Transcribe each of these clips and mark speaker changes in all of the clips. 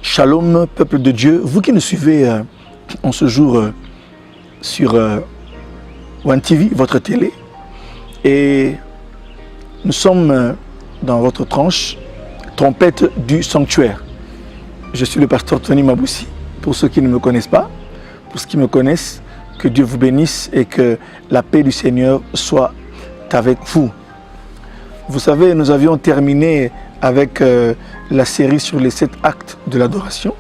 Speaker 1: Shalom, peuple de Dieu, vous qui nous suivez en ce jour sur One TV, votre télé, et nous sommes dans votre tranche, trompette du sanctuaire. Je suis le pasteur Tony Maboussi, pour ceux qui ne me connaissent pas, pour ceux qui me connaissent, que Dieu vous bénisse et que la paix du Seigneur soit avec vous. Vous savez, nous avions terminé avec la série sur les 7 actes de l'adoration.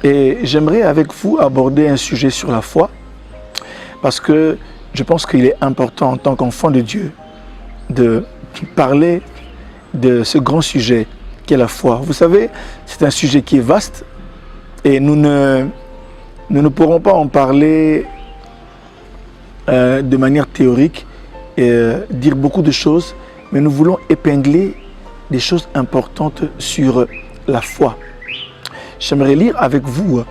Speaker 1: Et j'aimerais avec vous aborder un sujet sur la foi, parce que je pense qu'il est important en tant qu'enfant de Dieu de parler de ce grand sujet qu'est la foi. Vous savez, c'est un sujet qui est vaste et nous ne pourrons pas en parler de manière théorique et dire beaucoup de choses, mais nous voulons épingler des choses importantes sur la foi. J'aimerais lire avec vous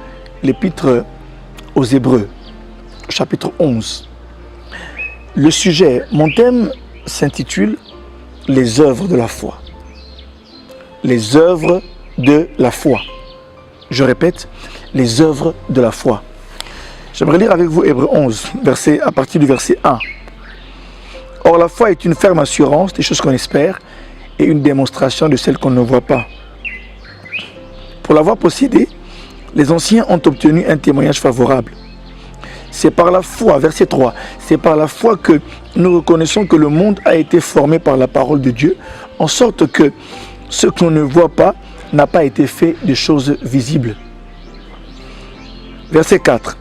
Speaker 1: l'épître aux Hébreux, chapitre 11. Le sujet, mon thème s'intitule « Les œuvres de la foi ». Les œuvres de la foi. Je répète, les œuvres de la foi. J'aimerais lire avec vous Hébreux 11, à partir du verset 1. « Or la foi est une ferme assurance des choses qu'on espère, et une démonstration de celles qu'on ne voit pas. Pour l'avoir possédé, les anciens ont obtenu un témoignage favorable. C'est par la foi, verset 3, c'est par la foi que nous reconnaissons que le monde a été formé par la parole de Dieu, en sorte que ce qu'on ne voit pas n'a pas été fait de choses visibles. Verset 4,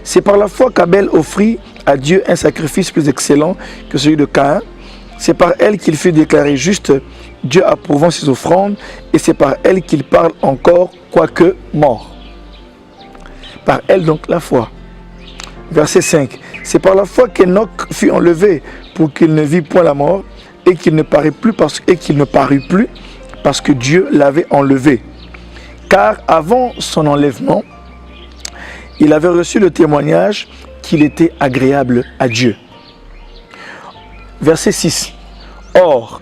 Speaker 1: c'est par la foi qu'Abel offrit à Dieu un sacrifice plus excellent que celui de Caïn. C'est par elle qu'il fut déclaré juste, Dieu approuvant ses offrandes, et c'est par elle qu'il parle encore, quoique mort. Par elle donc la foi. Verset 5. C'est par la foi qu'Enoch fut enlevé pour qu'il ne vit point la mort, et qu'il ne parut plus parce que Dieu l'avait enlevé. Car avant son enlèvement, il avait reçu le témoignage qu'il était agréable à Dieu. Verset 6. Or,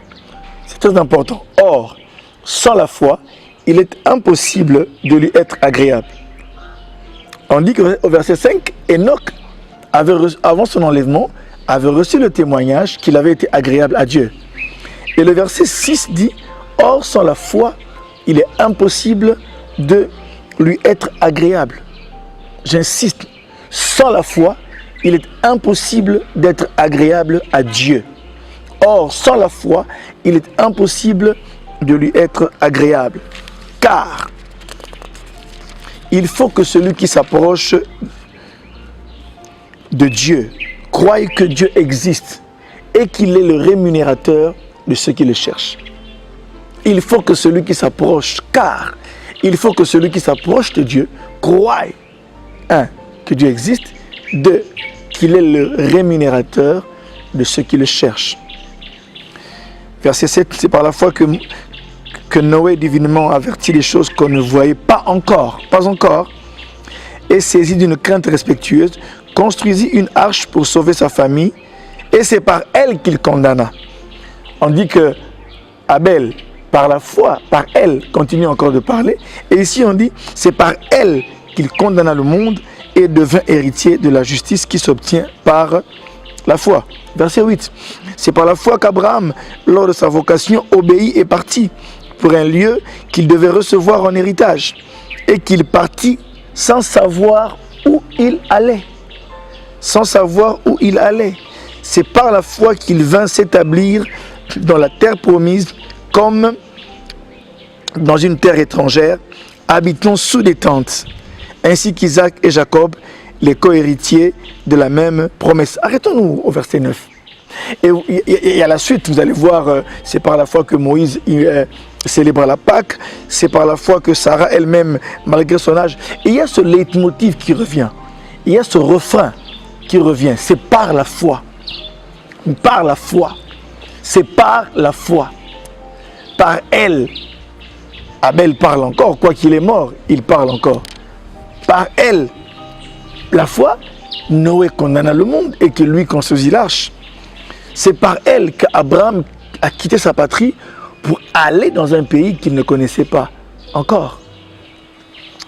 Speaker 1: c'est très important, or, sans la foi, il est impossible de lui être agréable. On dit qu'au verset 5, Enoch, avant son enlèvement, avait reçu le témoignage qu'il avait été agréable à Dieu. Et le verset 6 dit, or, sans la foi, il est impossible de lui être agréable. J'insiste, sans la foi, il est impossible d'être agréable à Dieu. Or, sans la foi, il est impossible de lui être agréable. Car il faut que celui qui s'approche de Dieu croie que Dieu existe et qu'il est le rémunérateur de ceux qui le cherchent. Il faut que celui qui s'approche, car il faut que celui qui s'approche de Dieu croie, que Dieu existe, qu'il est le rémunérateur de ceux qui le cherchent. Verset 7, c'est par la foi que Noé divinement avertit des choses qu'on ne voyait pas encore, et saisi d'une crainte respectueuse, construisit une arche pour sauver sa famille, et c'est par elle qu'il condamna. On dit que Abel, par la foi, par elle, continue encore de parler, et ici on dit, c'est par elle qu'il condamna le monde et devint héritier de la justice qui s'obtient par la foi. Verset 8. C'est par la foi qu'Abraham, lors de sa vocation, obéit et partit pour un lieu qu'il devait recevoir en héritage. Et qu'il partit sans savoir où il allait. Sans savoir où il allait. C'est par la foi qu'il vint s'établir dans la terre promise comme dans une terre étrangère, habitant sous des tentes. Ainsi qu'Isaac et Jacob, les co-héritiers de la même promesse. Arrêtons-nous au verset 9. Et à la suite, vous allez voir, c'est par la foi que Moïse célébra la Pâque, c'est par la foi que Sarah elle-même, malgré son âge, et il y a ce leitmotiv qui revient, il y a ce refrain qui revient, c'est par la foi. Par la foi. c'est par la foi. Par elle, Abel parle encore, quoi qu'il est mort, il parle encore. Par elle, la foi, Noé condamna le monde et que lui construisit l'arche. C'est par elle qu'Abraham a quitté sa patrie pour aller dans un pays qu'il ne connaissait pas encore.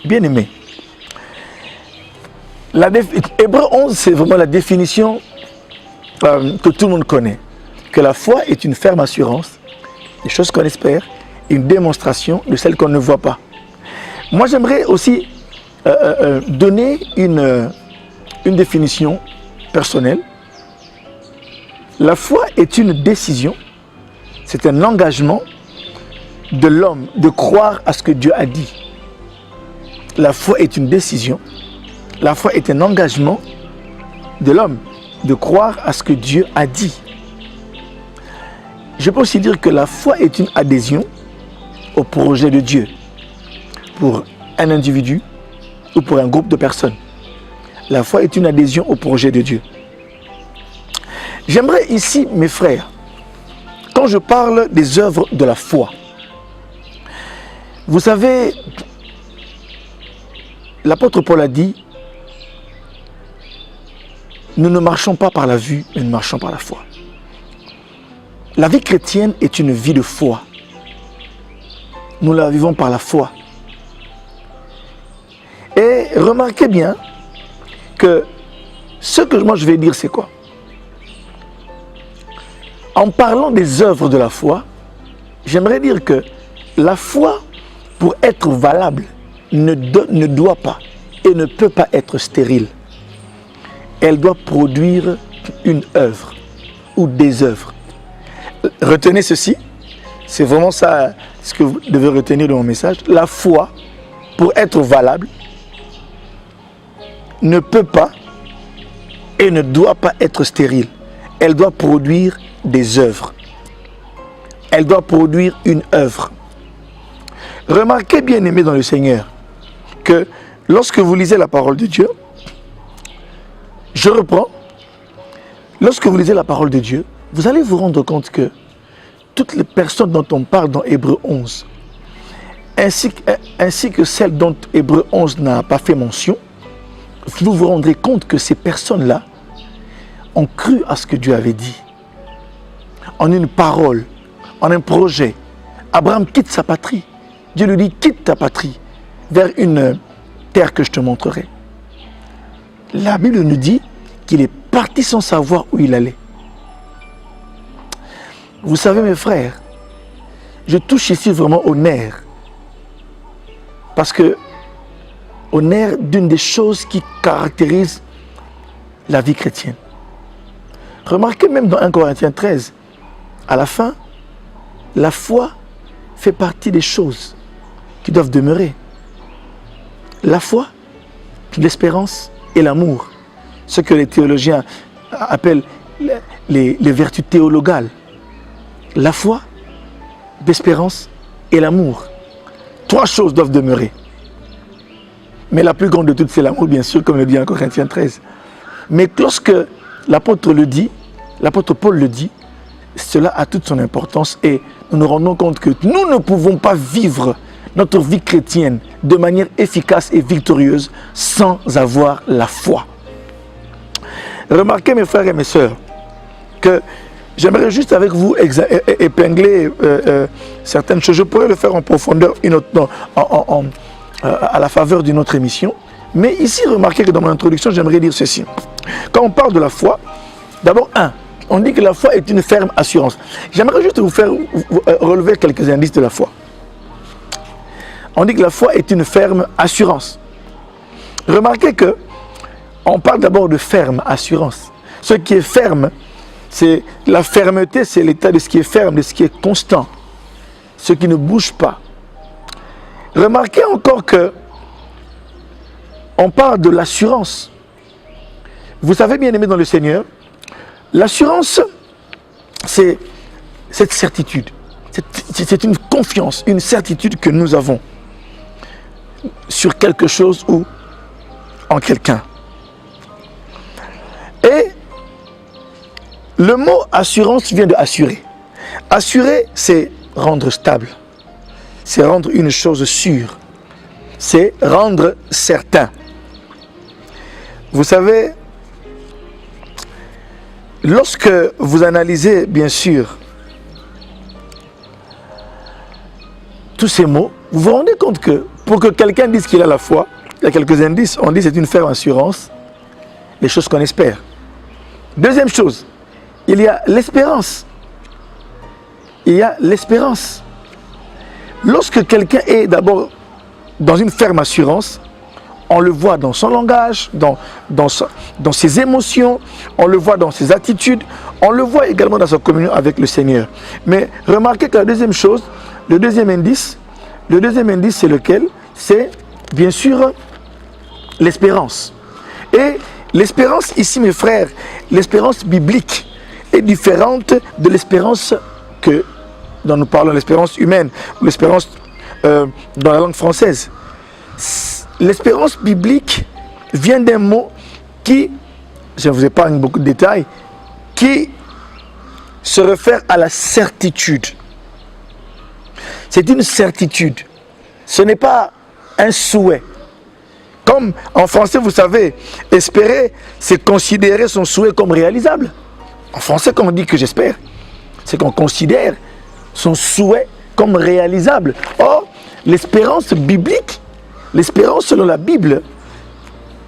Speaker 1: Bien-aimé, Hébreux 11, c'est vraiment la définition que tout le monde connaît. Que la foi est une ferme assurance des choses qu'on espère, une démonstration de celles qu'on ne voit pas. Moi, j'aimerais aussi donner une définition personnelle. La foi est une décision, c'est un engagement de l'homme de croire à ce que Dieu a dit. La foi est une décision, la foi est un engagement de l'homme de croire à ce que Dieu a dit. Je peux aussi dire que la foi est une adhésion au projet de Dieu pour un individu ou pour un groupe de personnes. La foi est une adhésion au projet de Dieu. J'aimerais ici, mes frères, quand je parle des œuvres de la foi, vous savez, l'apôtre Paul a dit, nous ne marchons pas par la vue, mais nous marchons par la foi. La vie chrétienne est une vie de foi. Nous la vivons par la foi. Et remarquez bien que ce que moi je vais dire, c'est quoi? En parlant des œuvres de la foi, j'aimerais dire que la foi, pour être valable, ne doit pas et ne peut pas être stérile. Elle doit produire une œuvre ou des œuvres. Retenez ceci, c'est vraiment ça ce que vous devez retenir de mon message. La foi, pour être valable, ne peut pas et ne doit pas être stérile. Elle doit produire des œuvres. Elle doit produire une œuvre. Remarquez, bien aimé dans le Seigneur, que lorsque vous lisez la parole de Dieu, je reprends, lorsque vous lisez la parole de Dieu, vous allez vous rendre compte que toutes les personnes dont on parle dans Hébreux 11, ainsi que celles dont Hébreux 11 n'a pas fait mention, vous vous rendrez compte que ces personnes-là ont cru à ce que Dieu avait dit. En une parole, en un projet. Abraham quitte sa patrie. Dieu lui dit, quitte ta patrie vers une terre que je te montrerai. La Bible nous dit qu'il est parti sans savoir où il allait. Vous savez, mes frères, je touche ici vraiment au nerf. Parce que au nerf d'une des choses qui caractérisent la vie chrétienne. Remarquez même dans 1 Corinthiens 13, à la fin, la foi fait partie des choses qui doivent demeurer. La foi, l'espérance et l'amour. Ce que les théologiens appellent les vertus théologales. La foi, l'espérance et l'amour. Trois choses doivent demeurer. Mais la plus grande de toutes, c'est l'amour, bien sûr, comme le dit en Corinthiens 13. Mais lorsque l'apôtre le dit, l'apôtre Paul le dit, cela a toute son importance et nous nous rendons compte que nous ne pouvons pas vivre notre vie chrétienne de manière efficace et victorieuse sans avoir la foi. Remarquez, mes frères et mes sœurs, que j'aimerais juste avec vous épingler certaines choses. Je pourrais le faire en profondeur à la faveur d'une autre émission. Mais ici, remarquez que dans mon introduction, j'aimerais dire ceci. Quand on parle de la foi, d'abord, on dit que la foi est une ferme assurance. J'aimerais juste vous faire relever quelques indices de la foi. On dit que la foi est une ferme assurance. Remarquez que on parle d'abord de ferme assurance. Ce qui est ferme, c'est la fermeté, c'est l'état de ce qui est ferme, de ce qui est constant, ce qui ne bouge pas. Remarquez encore que on parle de l'assurance. Vous savez, bien aimé dans le Seigneur, l'assurance, c'est cette certitude. C'est une confiance, une certitude que nous avons sur quelque chose ou en quelqu'un. Et le mot assurance vient de assurer. Assurer, c'est rendre stable. C'est rendre une chose sûre. C'est rendre certain. Vous savez, lorsque vous analysez, bien sûr, tous ces mots, vous vous rendez compte que pour que quelqu'un dise qu'il a la foi, il y a quelques indices. On dit que c'est une ferme assurance, les choses qu'on espère. Deuxième chose, il y a l'espérance. Il y a l'espérance. Lorsque quelqu'un est d'abord dans une ferme assurance, on le voit dans son langage, dans ses émotions, on le voit dans ses attitudes, on le voit également dans sa communion avec le Seigneur. Mais remarquez que la deuxième chose, le deuxième indice, c'est lequel? C'est bien sûr l'espérance. Et l'espérance ici, mes frères, l'espérance biblique est différente de l'espérance dont nous parlons, l'espérance humaine, ou l'espérance dans la langue française. L'espérance biblique vient d'un mot qui, je ne vous épargne beaucoup de détails, qui se réfère à la certitude. C'est une certitude. Ce n'est pas un souhait. Comme en français, vous savez, espérer, c'est considérer son souhait comme réalisable. En français, quand on dit que j'espère, c'est qu'on considère son souhait comme réalisable. Or, l'espérance biblique, l'espérance selon la Bible,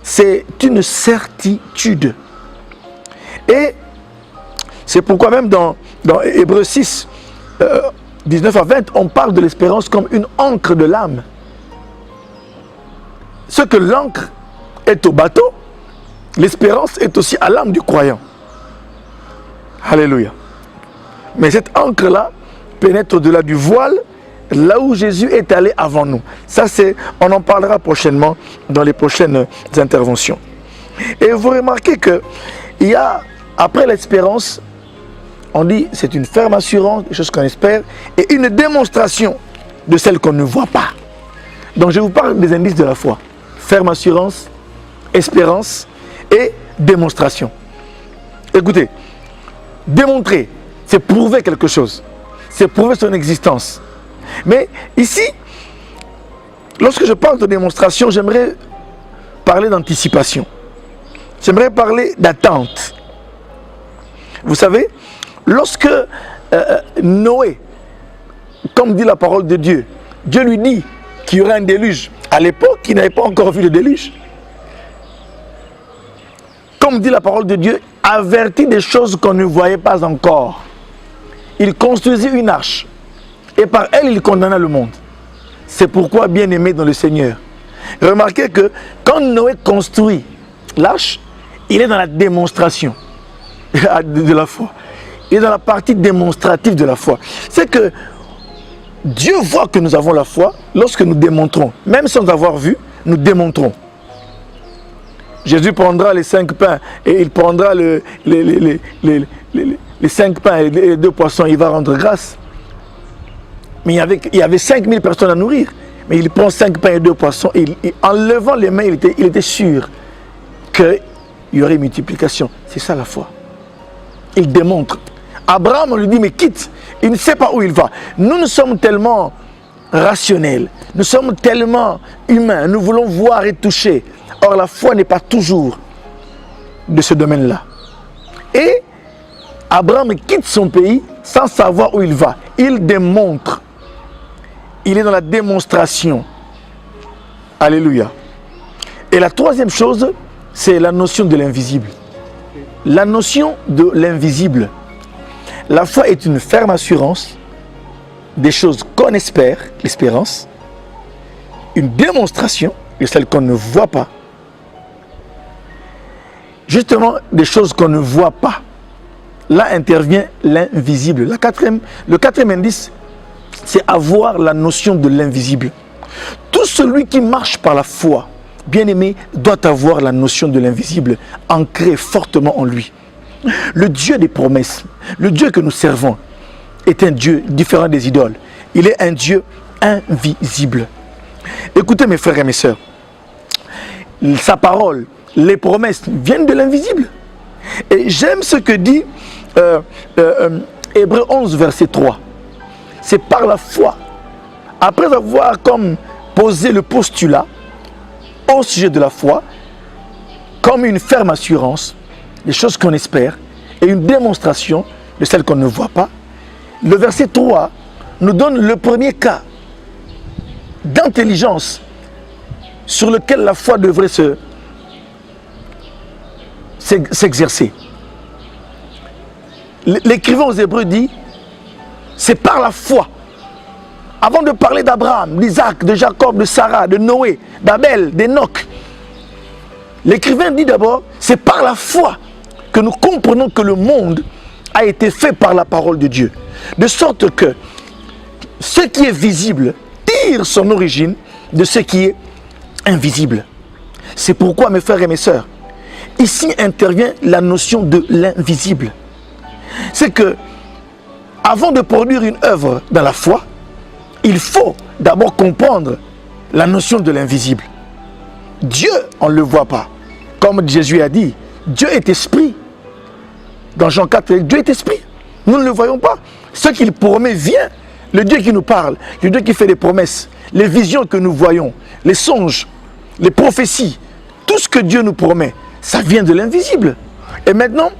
Speaker 1: c'est une certitude. Et c'est pourquoi même dans Hébreux 6, 19 à 20, on parle de l'espérance comme une ancre de l'âme. Ce que l'ancre est au bateau, l'espérance est aussi à l'âme du croyant. Alléluia. Mais cette ancre-là pénètre au-delà du voile, là où Jésus est allé avant nous. Ça, on en parlera prochainement dans les prochaines interventions. Et vous remarquez que il y a, après l'espérance, on dit c'est une ferme assurance, des choses qu'on espère, et une démonstration de celle qu'on ne voit pas. Donc je vous parle des indices de la foi. Ferme assurance, espérance et démonstration. Écoutez, démontrer, c'est prouver quelque chose. C'est prouver son existence. Mais ici, lorsque je parle de démonstration, j'aimerais parler d'anticipation. J'aimerais parler d'attente. Vous savez, lorsque Noé, comme dit la parole de Dieu, Dieu lui dit qu'il y aurait un déluge. À l'époque, il n'avait pas encore vu le déluge. Comme dit la parole de Dieu, avertit des choses qu'on ne voyait pas encore. Il construisit une arche. Et par elle, il condamna le monde. C'est pourquoi, bien aimé dans le Seigneur, remarquez que quand Noé construit l'arche, il est dans la démonstration de la foi. Il est dans la partie démonstrative de la foi. C'est que Dieu voit que nous avons la foi lorsque nous démontrons. Même sans avoir vu, nous démontrons. Jésus prendra les 5 pains et il prendra les 5 pains et les 2 poissons. Il va rendre grâce. Mais il y avait 5000 personnes à nourrir. Mais il prend 5 pains et 2 poissons. Et en levant les mains, il était sûr qu'il y aurait une multiplication. C'est ça la foi. Il démontre. Abraham, on lui dit, mais quitte. Il ne sait pas où il va. Nous sommes tellement rationnels. Nous sommes tellement humains. Nous voulons voir et toucher. Or, la foi n'est pas toujours de ce domaine-là. Et Abraham quitte son pays sans savoir où il va. Il démontre. Il est dans la démonstration. Alléluia. Et la troisième chose, c'est la notion de l'invisible. La notion de l'invisible. La foi est une ferme assurance des choses qu'on espère, l'espérance, une démonstration de celles qu'on ne voit pas, justement des choses qu'on ne voit pas. Là intervient l'invisible. Le quatrième indice, c'est avoir la notion de l'invisible. Tout celui qui marche par la foi, bien-aimé, doit avoir la notion de l'invisible ancrée fortement en lui. Le Dieu des promesses, le Dieu que nous servons, est un Dieu différent des idoles. Il est un Dieu invisible. Écoutez mes frères et mes sœurs, sa parole, les promesses viennent de l'invisible. Et j'aime ce que dit Hébreux 11, verset 3. C'est par la foi. Après avoir comme posé le postulat au sujet de la foi, comme une ferme assurance des choses qu'on espère et une démonstration de celles qu'on ne voit pas, le verset 3 nous donne le premier cas d'intelligence sur lequel la foi devrait s'exercer. L'écrivain aux Hébreux dit, c'est par la foi. Avant de parler d'Abraham, d'Isaac, de Jacob, de Sarah, de Noé, d'Abel, d'Enoch, l'écrivain dit d'abord, c'est par la foi que nous comprenons que le monde a été fait par la parole de Dieu. De sorte que ce qui est visible tire son origine de ce qui est invisible. C'est pourquoi, mes frères et mes sœurs, ici intervient la notion de l'invisible. C'est que, avant de produire une œuvre dans la foi, il faut d'abord comprendre la notion de l'invisible. Dieu, on ne le voit pas. Comme Jésus a dit, Dieu est esprit. Dans Jean 4, Dieu est esprit. Nous ne le voyons pas. Ce qu'il promet vient. Le Dieu qui nous parle, le Dieu qui fait des promesses, les visions que nous voyons, les songes, les prophéties, tout ce que Dieu nous promet, ça vient de l'invisible. Et maintenant,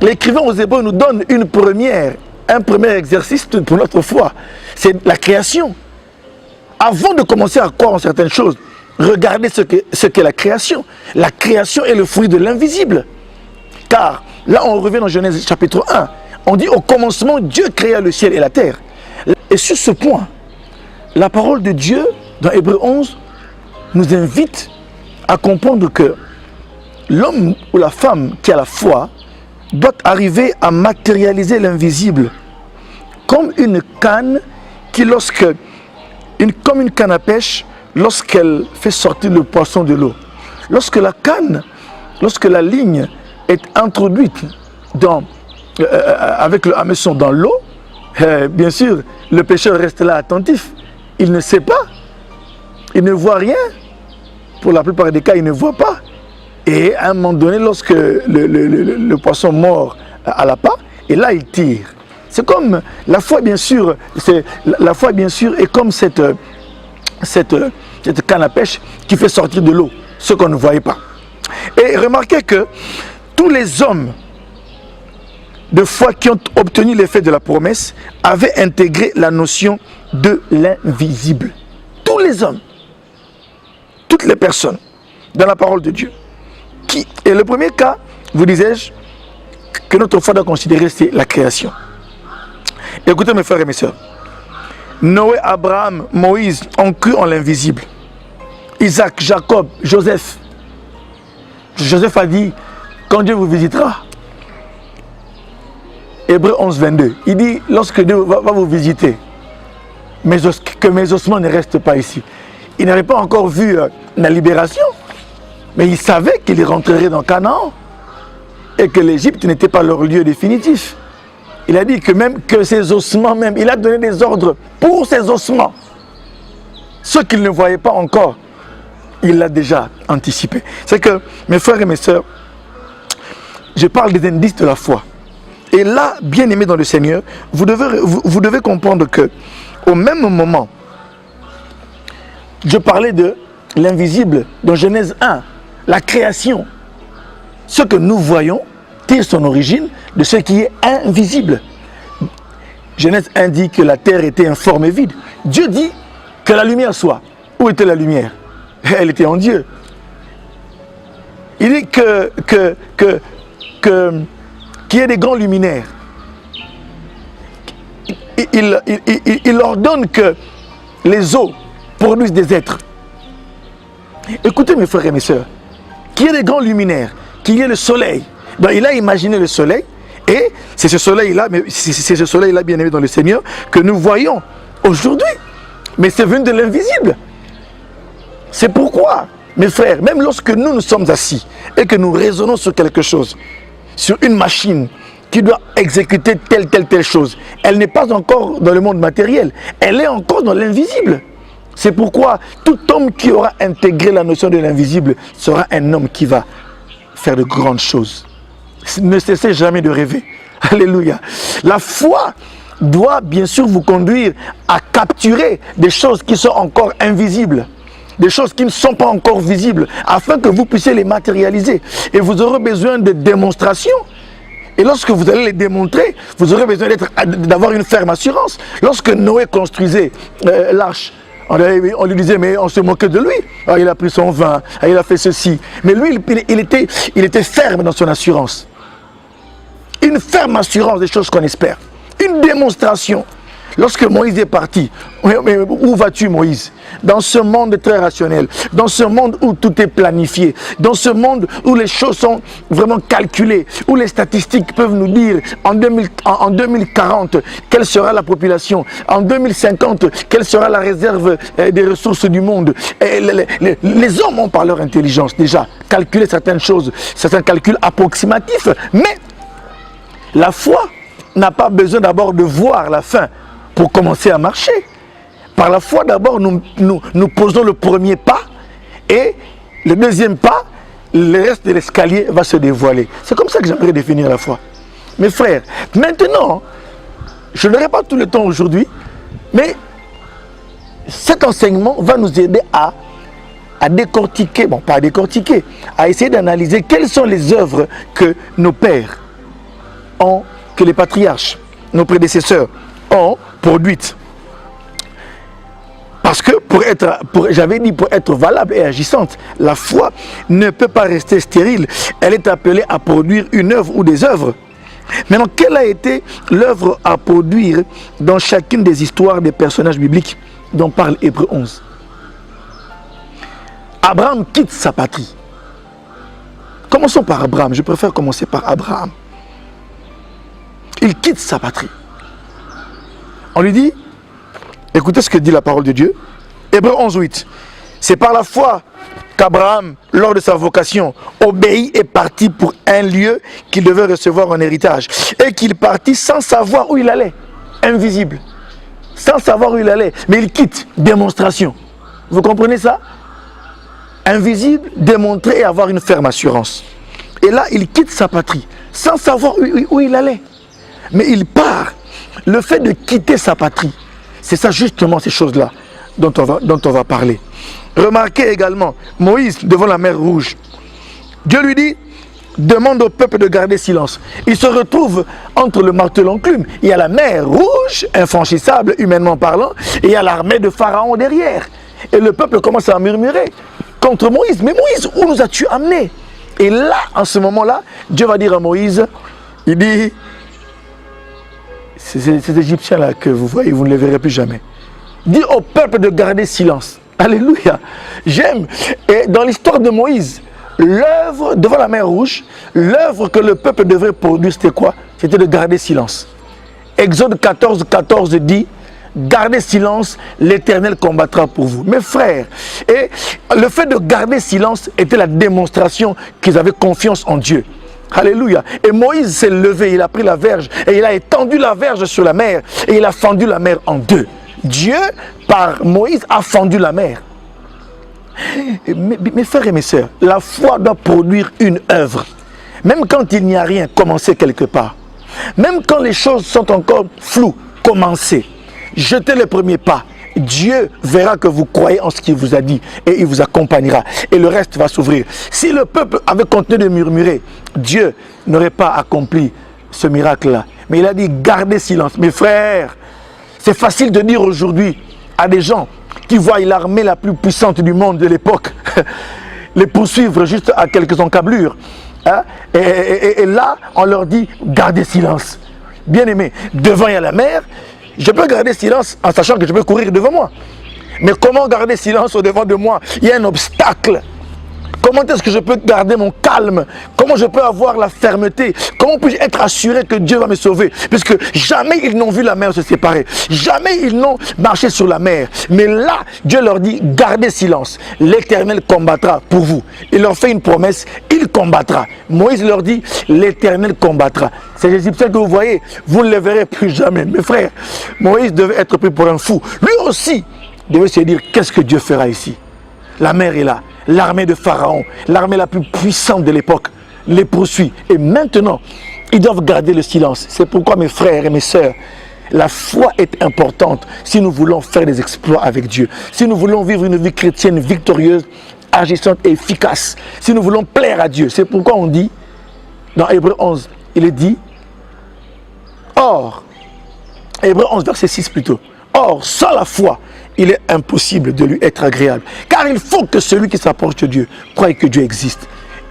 Speaker 1: l'écrivain aux Hébreux nous donne un premier exercice pour notre foi. C'est la création. Avant de commencer à croire en certaines choses, regardez ce qu'est la création. La création est le fruit de l'invisible. Car là, on revient dans Genèse chapitre 1. On dit au commencement, Dieu créa le ciel et la terre. Et sur ce point, la parole de Dieu, dans Hébreux 11, nous invite à comprendre que l'homme ou la femme qui a la foi doit arriver à matérialiser l'invisible comme une canne qui, comme une canne à pêche, lorsqu'elle fait sortir le poisson de l'eau. Lorsque la ligne est introduite avec le hameçon dans l'eau, bien sûr, le pêcheur reste là attentif. Il ne sait pas. Il ne voit rien. Pour la plupart des cas, il ne voit pas. Et à un moment donné, lorsque le poisson mord à l'appât, et là, il tire. C'est comme la foi, bien sûr. La foi, bien sûr, est comme cette canne à pêche qui fait sortir de l'eau ce qu'on ne voyait pas. Et remarquez que tous les hommes de foi qui ont obtenu l'effet de la promesse avaient intégré la notion de l'invisible. Tous les hommes, toutes les personnes dans la parole de Dieu. Et le premier cas, vous disais-je, que notre foi doit considérer, c'est la création. Écoutez mes frères et mes sœurs, Noé, Abraham, Moïse ont cru en l'invisible. Isaac, Jacob, Joseph. Joseph a dit, quand Dieu vous visitera, Hébreux 11, 22, il dit, lorsque Dieu va vous visiter, que mes ossements ne restent pas ici. Il n'avait pas encore vu la libération, mais il savait qu'il rentrerait dans Canaan et que l'Égypte n'était pas leur lieu définitif. Il a dit que même que ses ossements, il a donné des ordres pour ses ossements. Ce qu'il ne voyait pas encore, il l'a déjà anticipé. C'est que, mes frères et mes sœurs, je parle des indices de la foi. Et là, bien aimés dans le Seigneur, vous devez comprendre que, au même moment, je parlais de l'invisible dans Genèse 1, la création. Ce que nous voyons tire son origine de ce qui est invisible. Genèse 1 dit que la terre était informe et vide. Dieu dit que la lumière soit. Où était la lumière? Elle était en Dieu. Il dit qu'il y ait des grands luminaires. Il ordonne que les eaux produisent des êtres. Écoutez mes frères et mes sœurs, qu'il y ait des grands luminaires, qu'il y ait le soleil. Donc, il a imaginé le soleil, et c'est ce soleil-là, bien aimé dans le Seigneur, que nous voyons aujourd'hui. Mais c'est venu de l'invisible. C'est pourquoi, mes frères, même lorsque nous sommes assis et que nous raisonnons sur quelque chose, sur une machine qui doit exécuter telle chose, elle n'est pas encore dans le monde matériel, elle est encore dans l'invisible. C'est pourquoi tout homme qui aura intégré la notion de l'invisible sera un homme qui va faire de grandes choses. Ne cessez jamais de rêver. Alléluia. La foi doit bien sûr vous conduire à capturer des choses qui sont encore invisibles, des choses qui ne sont pas encore visibles, afin que vous puissiez les matérialiser. Et vous aurez besoin de démonstrations. Et lorsque vous allez les démontrer, vous aurez besoin d'avoir une ferme assurance. Lorsque Noé construisait l'arche, on lui disait, mais on se moquait de lui. Ah, il a pris son vin, ah, il a fait ceci. Mais lui, il était ferme dans son assurance. Une ferme assurance des choses qu'on espère. Une démonstration. Lorsque Moïse est parti, mais où vas-tu Moïse? Dans ce monde très rationnel, dans ce monde où tout est planifié, dans ce monde où les choses sont vraiment calculées, où les statistiques peuvent nous dire en 2040 quelle sera la population, en 2050 quelle sera la réserve des ressources du monde. Et les hommes ont par leur intelligence déjà calculé certaines choses, certains calculs approximatifs, mais la foi n'a pas besoin d'abord de voir la fin pour commencer à marcher. Par la foi, d'abord, nous posons le premier pas et le deuxième pas, le reste de l'escalier va se dévoiler. C'est comme ça que j'aimerais définir la foi. Mes frères, maintenant, je n'aurai pas tout le temps aujourd'hui, mais cet enseignement va nous aider à décortiquer, bon, pas à décortiquer, à essayer d'analyser quelles sont les œuvres que nos pères ont, que les patriarches, nos prédécesseurs ont produites. Parce que j'avais dit, pour être valable et agissante, la foi ne peut pas rester stérile. Elle est appelée à produire une œuvre ou des œuvres. Maintenant, quelle a été l'œuvre à produire dans chacune des histoires des personnages bibliques dont parle Hébreux 11? Abraham quitte sa patrie. Commençons par Abraham. Je préfère commencer par Abraham. Il quitte sa patrie. On lui dit, écoutez ce que dit la parole de Dieu. Hébreux 11, 8. C'est par la foi qu'Abraham, lors de sa vocation, obéit et partit pour un lieu qu'il devait recevoir en héritage. Et qu'il partit sans savoir où il allait. Invisible. Sans savoir où il allait. Mais il quitte. Démonstration. Vous comprenez ça? Invisible, démontrer et avoir une ferme assurance. Et là, il quitte sa patrie. Sans savoir où il allait. Mais il part. Le fait de quitter sa patrie, c'est ça justement ces choses-là dont on va parler. Remarquez également, Moïse devant la mer Rouge. Dieu lui dit, demande au peuple de garder silence. Il se retrouve entre le marteau et l'enclume. Il y a la mer Rouge, infranchissable humainement parlant, et il y a l'armée de Pharaon derrière. Et le peuple commence à murmurer contre Moïse. Mais Moïse, où nous as-tu amené? Et là, en ce moment-là, Dieu va dire à Moïse, il dit, ces Égyptiens-là que vous voyez, vous ne les verrez plus jamais. Dis au peuple de garder silence. Alléluia. J'aime. Et dans l'histoire de Moïse, l'œuvre devant la mer Rouge, l'œuvre que le peuple devrait produire, c'était quoi? C'était de garder silence. Exode 14, 14 dit, gardez silence, l'Éternel combattra pour vous. Mes frères, et le fait de garder silence était la démonstration qu'ils avaient confiance en Dieu. Alléluia. Et Moïse s'est levé, il a pris la verge et il a étendu la verge sur la mer et il a fendu la mer en deux. Dieu, par Moïse, a fendu la mer. Mes frères et mes sœurs, la foi doit produire une œuvre. Même quand il n'y a rien, commencez quelque part. Même quand les choses sont encore floues, commencez. Jetez le premier pas. Dieu verra que vous croyez en ce qu'il vous a dit et il vous accompagnera et le reste va s'ouvrir. Si le peuple avait continué de murmurer, Dieu n'aurait pas accompli ce miracle-là. Mais il a dit gardez silence. Mes frères, c'est facile de dire aujourd'hui à des gens qui voient l'armée la plus puissante du monde de l'époque les poursuivre juste à quelques encablures. Hein? Et là, on leur dit gardez silence. Bien aimé, devant il y a la mer. Je peux garder silence en sachant que je peux courir devant moi. Mais comment garder silence au devant de moi? Il y a un obstacle. Comment est-ce que je peux garder mon calme? Comment je peux avoir la fermeté? Comment puis-je être assuré que Dieu va me sauver? Puisque jamais ils n'ont vu la mer se séparer. Jamais ils n'ont marché sur la mer. Mais là, Dieu leur dit, gardez silence. L'Éternel combattra pour vous. Il leur fait une promesse, il combattra. Moïse leur dit, l'Éternel combattra. Ces Égyptiens que vous voyez, vous ne les verrez plus jamais. Mes frères, Moïse devait être pris pour un fou. Lui aussi devait se dire, qu'est-ce que Dieu fera ici? La mer est là. L'armée de Pharaon, l'armée la plus puissante de l'époque, les poursuit. Et maintenant, Ils doivent garder le silence. C'est pourquoi mes frères et mes sœurs, la foi est importante si nous voulons faire des exploits avec Dieu. Si nous voulons vivre une vie chrétienne victorieuse, agissante et efficace. Si nous voulons plaire à Dieu. C'est pourquoi on dit, dans Hébreux 11, il est dit, or, Hébreux 11, verset 6 plutôt, or, sans la foi, il est impossible de lui être agréable. Car il faut que celui qui s'approche de Dieu croie que Dieu existe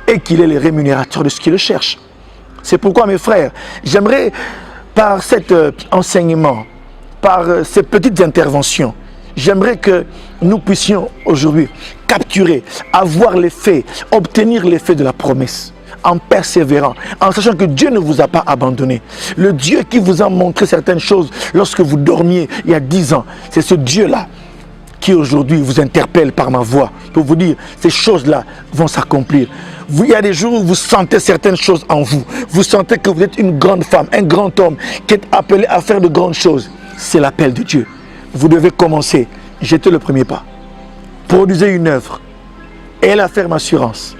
Speaker 1: et qu'il est le rémunérateur de ce qui le cherche. C'est pourquoi, mes frères, j'aimerais, par cet enseignement, par ces petites interventions, j'aimerais que nous puissions aujourd'hui capturer, avoir l'effet, obtenir l'effet de la promesse, en persévérant, en sachant que Dieu ne vous a pas abandonné. Le Dieu qui vous a montré certaines choses lorsque vous dormiez il y a 10 ans, c'est ce Dieu-là qui aujourd'hui vous interpelle par ma voix pour vous dire ces choses-là vont s'accomplir. Il y a des jours où vous sentez certaines choses en vous. Vous sentez que vous êtes une grande femme, un grand homme qui est appelé à faire de grandes choses. C'est l'appel de Dieu. Vous devez commencer. Jetez le premier pas. Produisez une œuvre. Ayez la ferme assurance.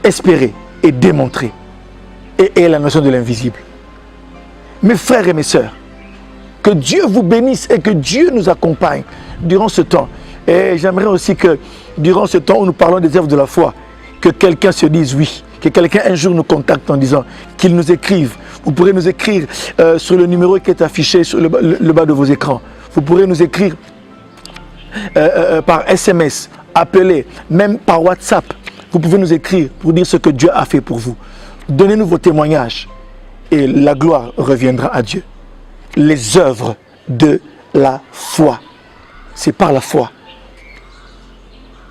Speaker 1: Espérez et démontrez. Et ayez la notion de l'invisible. Mes frères et mes sœurs, que Dieu vous bénisse et que Dieu nous accompagne durant ce temps. Et j'aimerais aussi que durant ce temps où nous parlons des œuvres de la foi, que quelqu'un se dise oui, que quelqu'un un jour nous contacte en disant qu'il nous écrive. Vous pourrez nous écrire sur le numéro qui est affiché sur le bas de vos écrans. Vous pourrez nous écrire par SMS, appeler, même par WhatsApp. Vous pouvez nous écrire pour dire ce que Dieu a fait pour vous. Donnez-nous vos témoignages et la gloire reviendra à Dieu. Les œuvres de la foi. C'est par la foi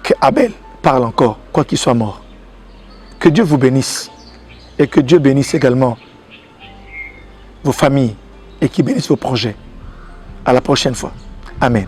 Speaker 1: que Abel parle encore, quoi qu'il soit mort. Que Dieu vous bénisse et que Dieu bénisse également vos familles et qu'il bénisse vos projets. À la prochaine fois. Amen.